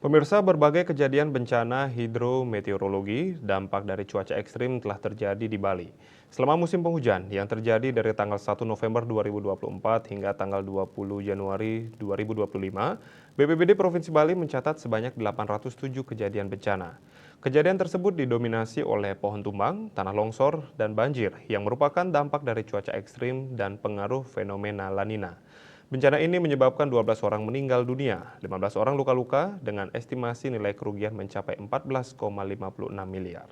Pemirsa, berbagai kejadian bencana hidrometeorologi dampak dari cuaca ekstrim telah terjadi di Bali. Selama musim penghujan yang terjadi dari tanggal 1 November 2024 hingga tanggal 20 Januari 2025, BPBD Provinsi Bali mencatat sebanyak 807 kejadian bencana. Kejadian tersebut didominasi oleh pohon tumbang, tanah longsor, dan banjir yang merupakan dampak dari cuaca ekstrim dan pengaruh fenomena La Nina. Bencana ini menyebabkan 12 orang meninggal dunia, 15 orang luka-luka dengan estimasi nilai kerugian mencapai 14,56 miliar.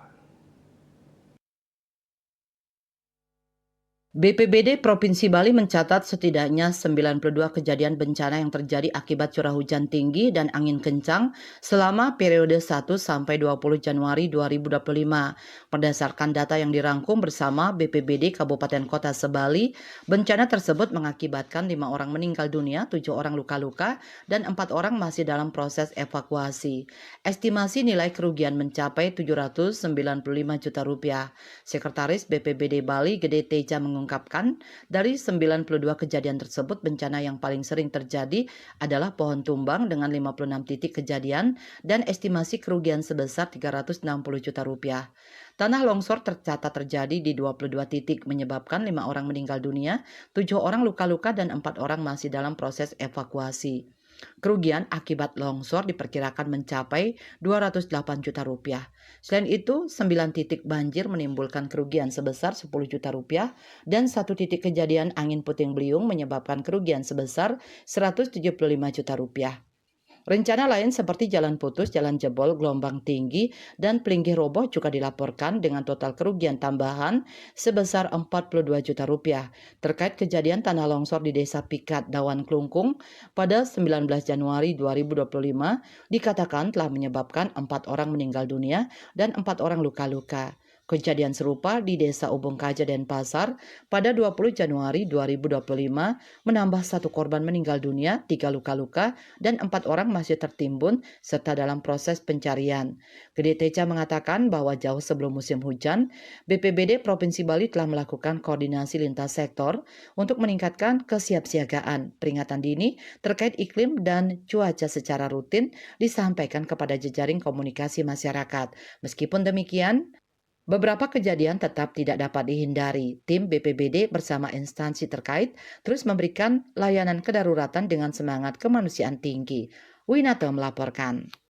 BPBD Provinsi Bali mencatat setidaknya 92 kejadian bencana yang terjadi akibat curah hujan tinggi dan angin kencang selama periode 1 sampai 20 Januari 2025. Berdasarkan data yang dirangkum bersama BPBD Kabupaten Kota Sebali, bencana tersebut mengakibatkan 5 orang meninggal dunia, 7 orang luka-luka, dan 4 orang masih dalam proses evakuasi. Estimasi nilai kerugian mencapai 795 juta rupiah. Sekretaris BPBD Bali Gede Teja mengungkapkan, dari 92 kejadian tersebut bencana yang paling sering terjadi adalah pohon tumbang dengan 56 titik kejadian dan estimasi kerugian sebesar 360 juta rupiah. Tanah longsor tercatat terjadi di 22 titik menyebabkan 5 orang meninggal dunia, 7 orang luka-luka dan 4 orang masih dalam proses evakuasi. Kerugian akibat longsor diperkirakan mencapai 208 juta rupiah. Selain itu, 9 titik banjir menimbulkan kerugian sebesar 10 juta rupiah dan 1 titik kejadian angin puting beliung menyebabkan kerugian sebesar 175 juta rupiah. Rencana lain seperti jalan putus, jalan jebol, gelombang tinggi, dan pelinggih roboh juga dilaporkan dengan total kerugian tambahan sebesar 42 juta rupiah terkait kejadian tanah longsor di Desa Pikat, Dawan Klungkung pada 19 Januari 2025 dikatakan telah menyebabkan 4 orang meninggal dunia dan 4 orang luka-luka. Kejadian serupa di Desa Ubung Kaja Denpasar pada 20 Januari 2025 menambah 1 korban meninggal dunia, 3 luka-luka, dan 4 orang masih tertimbun serta dalam proses pencarian. Gede Teja mengatakan bahwa jauh sebelum musim hujan, BPBD Provinsi Bali telah melakukan koordinasi lintas sektor untuk meningkatkan kesiapsiagaan. Peringatan dini terkait iklim dan cuaca secara rutin disampaikan kepada jejaring komunikasi masyarakat. Meskipun demikian, beberapa kejadian tetap tidak dapat dihindari. Tim BPBD bersama instansi terkait terus memberikan layanan kedaruratan dengan semangat kemanusiaan tinggi. Winata melaporkan.